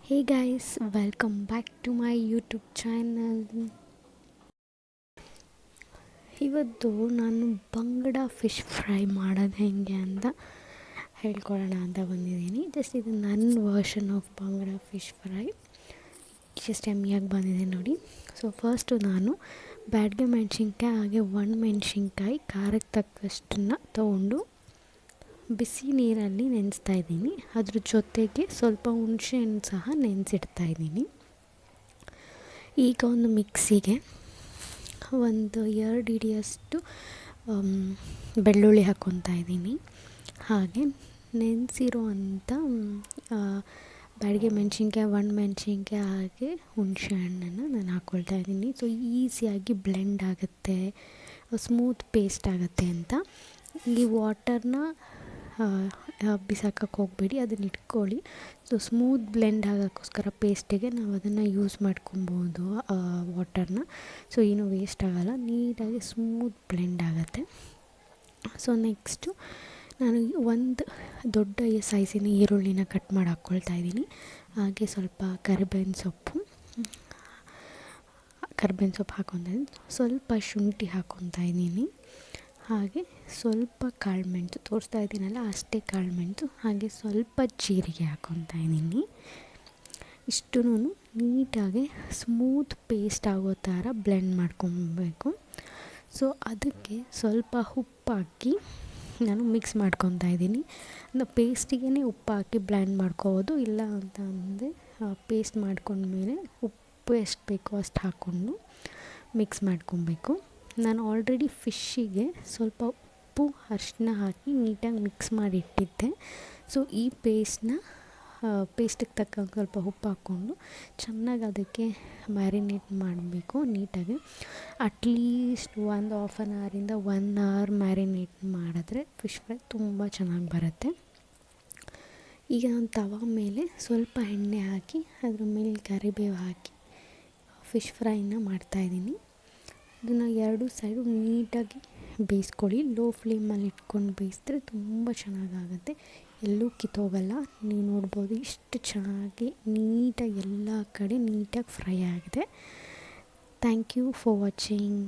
Hey guys, welcome back to my YouTube channel. ಇವತ್ತು ನಾನು ಬಂಗಡ fish fry ಮಾಡೋದು ಹೆಂಗೆ ಅಂತ ಹೇಳ್ಕೊಡೋಣ ಅಂತ ಬಂದಿದ್ದೀನಿ. ಜಸ್ಟ್ ಇದು ನನ್ನ version of bangda fish fry. Just ಎಮ್ಮಿಯಾಗಿ ಬಂದಿದೆ ನೋಡಿ. ಸೊ ಫಸ್ಟು ನಾನು ಬ್ಯಾಡಗೆ ಮೆಣಸಿನ್ಕಾಯಿ ಹಾಗೆ ಒಣಮೆಣ್ಸಿನ್ಕಾಯಿ ಖಾರಕ್ಕೆ ತಕ್ಕಷ್ಟನ್ನು ತೊಗೊಂಡು ಬಿಸಿ ನೀರಲ್ಲಿ ನೆನೆಸ್ತಾ ಇದ್ದೀನಿ. ಅದ್ರ ಜೊತೆಗೆ ಸ್ವಲ್ಪ ಹುಣಸೆಹಣ್ಣು ಸಹ ನೆನೆಸಿಡ್ತಾಯಿದ್ದೀನಿ. ಈಗ ಒಂದು ಮಿಕ್ಸಿಗೆ ಒಂದು 2 ಹಿಡಿಯಷ್ಟು ಬೆಳ್ಳುಳ್ಳಿ ಹಾಕ್ಕೊತಾ ಇದ್ದೀನಿ. ಹಾಗೆ ನೆನೆಸಿರೋ ಅಂಥ ಬ್ಯಾಡಗೆ ಮೆಣಸಿನ್ಕಾಯಿ ಒಣಮೆಣ್ಸಿನ್ಕಾಯಿ ಹಾಗೆ ಹುಣಸೆಹಣ್ಣನ್ನು ನಾನು ಹಾಕ್ಕೊಳ್ತಾ ಇದ್ದೀನಿ. ಸೊ ಈಸಿಯಾಗಿ ಬ್ಲೆಂಡ್ ಆಗುತ್ತೆ, ಸ್ಮೂತ್ ಪೇಸ್ಟ್ ಆಗುತ್ತೆ ಅಂತ. ಈ ವಾಟರ್ನ ಬಿಸಾಕಕ್ಕೆ ಹೋಗಬೇಡಿ, ಅದನ್ನ ಇಟ್ಕೊಳ್ಳಿ. ಸೊ ಸ್ಮೂತ್ ಬ್ಲೆಂಡ್ ಆಗೋಕ್ಕೋಸ್ಕರ ಪೇಸ್ಟಿಗೆ ನಾವು ಅದನ್ನು ಯೂಸ್ ಮಾಡ್ಕೊಬೋದು ವಾಟರ್ನ. ಸೊ ಏನೂ ವೇಸ್ಟ್ ಆಗೋಲ್ಲ, ನೀಟಾಗಿ ಸ್ಮೂತ್ ಬ್ಲೆಂಡ್ ಆಗುತ್ತೆ. ಸೊ ನೆಕ್ಸ್ಟು ನಾನು ಒಂದು ದೊಡ್ಡ ಸೈಜಿನ ಈರುಳ್ಳಿನ ಕಟ್ ಮಾಡಿ ಹಾಕ್ಕೊಳ್ತಾ ಇದ್ದೀನಿ. ಹಾಗೆ ಸ್ವಲ್ಪ ಕರಿಬೇವಿನ ಸೊಪ್ಪು ಹಾಕ್ಕೊತಾ ಇದ್ದೀನಿ. ಸ್ವಲ್ಪ ಶುಂಠಿ ಹಾಕ್ಕೊತಾ ಇದ್ದೀನಿ. ಹಾಗೆ ಸ್ವಲ್ಪ ಕಾಳುಮೆಣಸು ತೋರಿಸ್ತಾ ಇದ್ದೀನಲ್ಲ ಅಷ್ಟೇ ಕಾಳುಮೆಣಸು, ಹಾಗೆ ಸ್ವಲ್ಪ ಜೀರಿಗೆ ಹಾಕ್ಕೊತಾ ಇದ್ದೀನಿ. ಇಷ್ಟೂ ನೀಟಾಗಿ ಸ್ಮೂತ್ ಪೇಸ್ಟ್ ಆಗೋ ಥರ ಬ್ಲೆಂಡ್ ಮಾಡ್ಕೊಬೇಕು. ಸೊ ಅದಕ್ಕೆ ಸ್ವಲ್ಪ ಉಪ್ಪು ಹಾಕಿ ನಾನು ಮಿಕ್ಸ್ ಮಾಡ್ಕೊತಾ ಇದ್ದೀನಿ. ಪೇಸ್ಟಿಗೆ ಉಪ್ಪು ಹಾಕಿ ಬ್ಲೆಂಡ್ ಮಾಡ್ಕೋಬೋದು, ಇಲ್ಲ ಅಂತ ಅಂದರೆ ಪೇಸ್ಟ್ ಮಾಡ್ಕೊಂಡ್ಮೇಲೆ ಉಪ್ಪು ಎಷ್ಟು ಬೇಕೋ ಅಷ್ಟು ಹಾಕ್ಕೊಂಡು ಮಿಕ್ಸ್ ಮಾಡ್ಕೊಬೇಕು. ನಾನು ಆಲ್ರೆಡಿ ಫಿಶ್ಶಿಗೆ ಸ್ವಲ್ಪ ಉಪ್ಪು ಅರಿಶಿನ ಹಾಕಿ ನೀಟಾಗಿ ಮಿಕ್ಸ್ ಮಾಡಿ ಇಟ್ಟಿದ್ದೆ. ಸೊ ಈ ಪೇಸ್ಟಿಗೆ ತಕ್ಕಂಗೆ ಸ್ವಲ್ಪ ಉಪ್ಪು ಹಾಕ್ಕೊಂಡು ಚೆನ್ನಾಗಿ ಅದಕ್ಕೆ ಮ್ಯಾರಿನೇಟ್ ಮಾಡಬೇಕು ನೀಟಾಗಿ. ಅಟ್ಲೀಸ್ಟ್ ಒಂದು ಹಾಫ್ ಆನ್ ಅವರಿಂದ 1 ಅವರ್ ಮ್ಯಾರಿನೇಟ್ ಮಾಡಿದ್ರೆ ಫಿಶ್ ಫ್ರೈ ತುಂಬ ಚೆನ್ನಾಗಿ ಬರುತ್ತೆ. ಈಗ ನಾನು ತವಾ ಮೇಲೆ ಸ್ವಲ್ಪ ಎಣ್ಣೆ ಹಾಕಿ ಅದ್ರ ಮೇಲೆ ಕರಿಬೇವು ಹಾಕಿ ಫಿಶ್ ಫ್ರೈನ ಮಾಡ್ತಾಯಿದ್ದೀನಿ. ಅದನ್ನು 2 ಸೈಡು ನೀಟಾಗಿ ಬೇಯಿಸ್ಕೊಳ್ಳಿ. ಲೋ ಫ್ಲೇಮಲ್ಲಿ ಇಟ್ಕೊಂಡು ಬೇಯಿಸಿದ್ರೆ ತುಂಬ ಚೆನ್ನಾಗಾಗುತ್ತೆ, ಎಲ್ಲೂ ಕಿತ್ತೋಗಲ್ಲ. ನೀವು ನೋಡ್ಬೋದು ಇಷ್ಟು ಚೆನ್ನಾಗಿ ನೀಟಾಗಿ ಎಲ್ಲ ಕಡೆ ನೀಟಾಗಿ ಫ್ರೈ ಆಗಿದೆ. Thank you for watching.